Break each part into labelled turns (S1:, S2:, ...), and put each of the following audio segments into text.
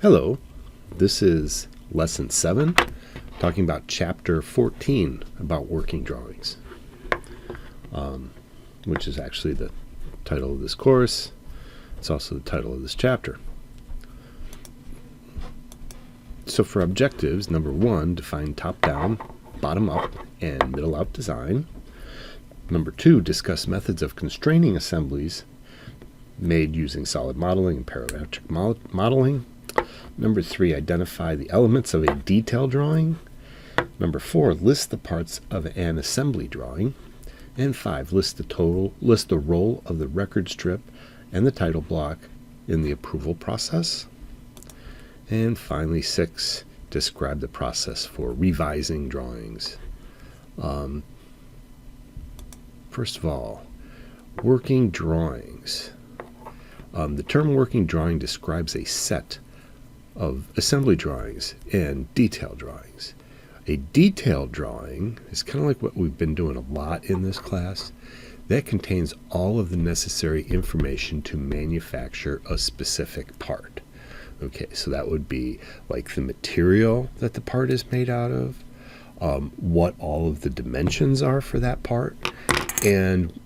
S1: Hello, this is Lesson 7, talking about Chapter 14 about working drawings, which is actually the title of this course. It's also the title of this chapter. So for objectives, number 1, define top-down, bottom-up, and middle-out design. Number 2, discuss methods of constraining assemblies made using solid modeling and parametric modeling. Number 3, identify the elements of a detail drawing. Number 4, list the parts of an assembly drawing. And 5, list the role of the record strip and the title block in the approval process. And finally, 6, describe the process for revising drawings. First of all, working drawings. The term working drawing describes a set of assembly drawings and detail drawings. A detailed drawing is kind of like what we've been doing a lot in this class. That contains all of the necessary information to manufacture a specific part. Okay, so that would be like the material that the part is made out of, what all of the dimensions are for that part, and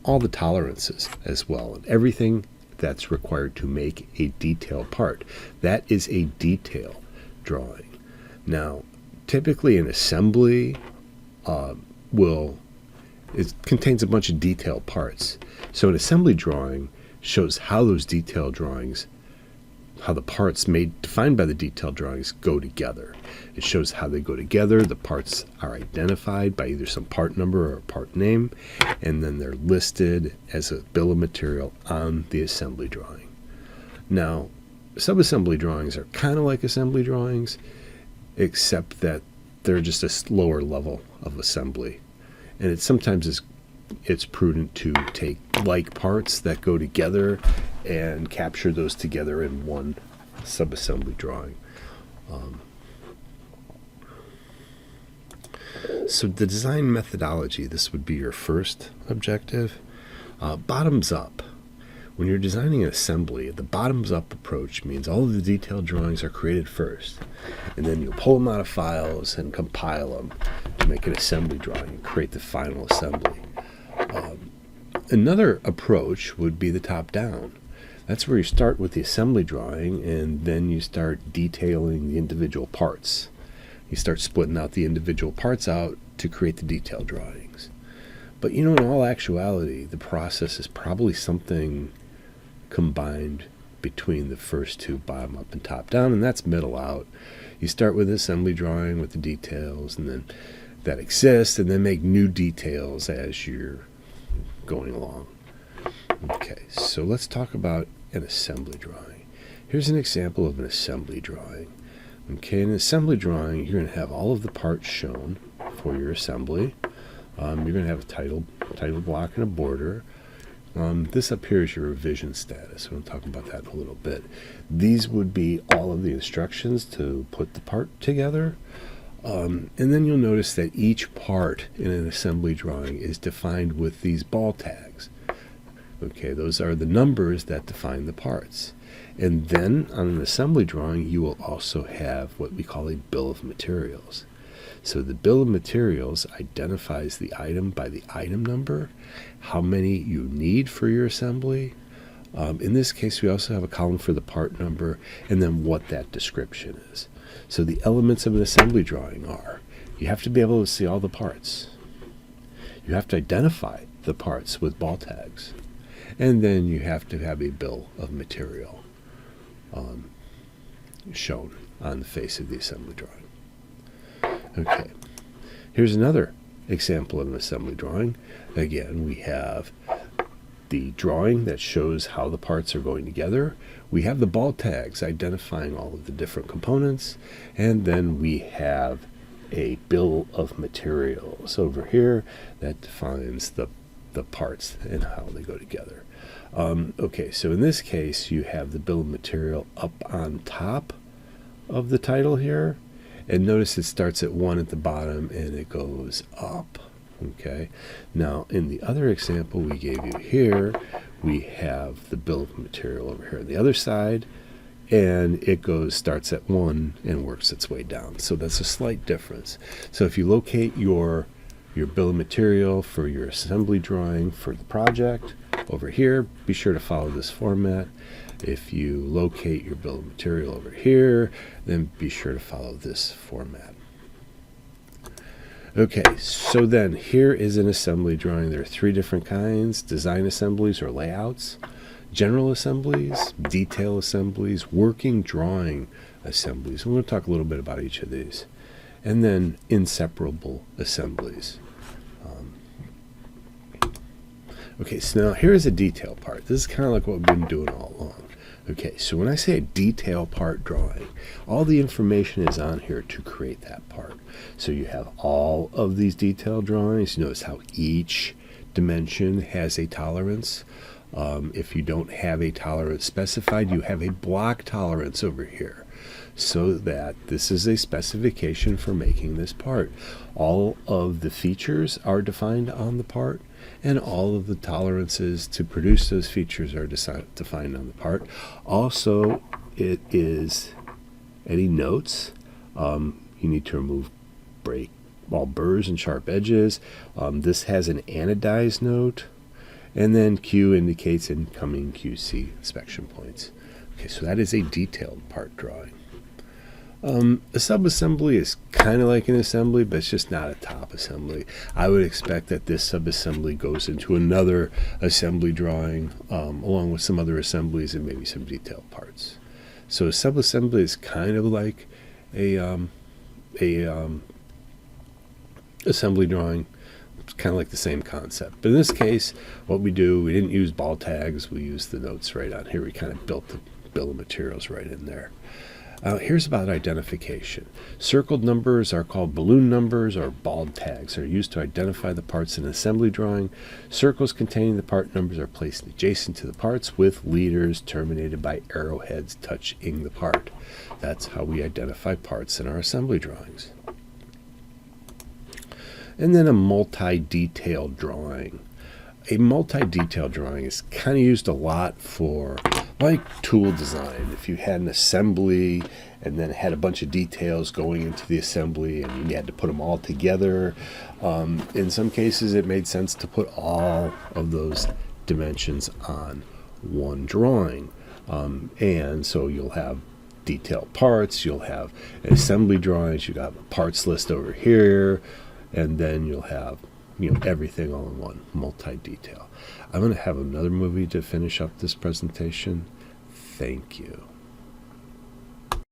S1: all the tolerances as well, and everything that's required to make a detailed part. That is a detail drawing. Now, typically an assembly it contains a bunch of detailed parts. So an assembly drawing shows how those detailed drawings, how the parts defined by the detailed drawings go together. It shows how they go together. The parts are identified by either some part number or a part name, and then they're listed as a bill of material on the assembly drawing. Now, subassembly drawings are kind of like assembly drawings, except that they're just a lower level of assembly. And sometimes it's prudent to take like parts that go together and capture those together in one subassembly drawing. So the design methodology, this would be your first objective. Bottoms up. When you're designing an assembly, the bottoms up approach means all of the detailed drawings are created first, and then you pull them out of files and compile them to make an assembly drawing and create the final assembly. Another approach would be the top down. That's where you start with the assembly drawing and then you start detailing the individual parts. You start splitting out the individual parts out to create the detailed drawings. But in all actuality, the process is probably something combined between the first two, bottom up and top down, and that's middle out. You start with the assembly drawing with the details, and then that exists, and then make new details as you're going along. Okay, so let's talk about an assembly drawing. Here's an example of an assembly drawing. Okay, in an assembly drawing, you're going to have all of the parts shown for your assembly. You're going to have a title block and a border. This up here is your revision status. We'll talk about that in a little bit. These would be all of the instructions to put the part together. And then you'll notice that each part in an assembly drawing is defined with these ball tags. Okay, those are the numbers that define the parts. And then on an assembly drawing, you will also have what we call a bill of materials. So the bill of materials identifies the item by the item number, how many you need for your assembly. In this case, we also have a column for the part number and then what that description is. So the elements of an assembly drawing are, you have to be able to see all the parts. You have to identify the parts with ball tags. And then you have to have a bill of material shown on the face of the assembly drawing. Okay, here's another example of an assembly drawing. Again, we have the drawing that shows how the parts are going together. We have the ball tags identifying all of the different components, and then we have a bill of materials over here that defines the parts and how they go together. Okay, so in this case, you have the bill of material up on top of the title here. And notice it starts at 1 at the bottom and it goes up. Okay. Now, in the other example we gave you here, we have the bill of material over here on the other side, and it starts at 1 and works its way down. So that's a slight difference. So if you locate your bill of material for your assembly drawing for the project over here, be sure to follow this format. If you locate your bill of material over here, then be sure to follow this format. Okay, so then here is an assembly drawing. There are 3 different kinds: design assemblies or layouts, general assemblies, detail assemblies, working drawing assemblies. I'm going to talk a little bit about each of these. And then inseparable assemblies. Okay, so now here is a detail part. This is kind of like what we've been doing all along. Okay, so when I say a detail part drawing, all the information is on here to create that part. So you have all of these detail drawings. Notice how each dimension has a tolerance. If you don't have a tolerance specified, you have a block tolerance over here, so that this is a specification for making this part. All of the features are defined on the part, and all of the tolerances to produce those features are defined on the part. Also, it is any notes. You need to remove break all burrs and sharp edges. This has an anodized note, and then Q indicates incoming QC inspection points. Okay, so that is a detailed part drawing. A subassembly is kind of like an assembly, but it's just not a top assembly. I would expect that this subassembly goes into another assembly drawing, along with some other assemblies and maybe some detailed parts. So a subassembly is kind of like a assembly drawing. It's kind of like the same concept. But in this case, what we do, we didn't use ball tags. We used the notes right on here. We kind of built the bill of materials right in there. Here's about identification. Circled numbers are called balloon numbers, or ball tags. They're used to identify the parts in an assembly drawing. Circles containing the part numbers are placed adjacent to the parts with leaders terminated by arrowheads touching the part. That's how we identify parts in our assembly drawings. And then a multi-detailed drawing. A multi-detail drawing is kind of used a lot for like tool design. If you had an assembly and then had a bunch of details going into the assembly and you had to put them all together, in some cases it made sense to put all of those dimensions on one drawing. And so you'll have detailed parts, you'll have assembly drawings, you'll have a parts list over here, and then you'll have everything all in one, multi-detail. I'm going to have another movie to finish up this presentation. Thank you.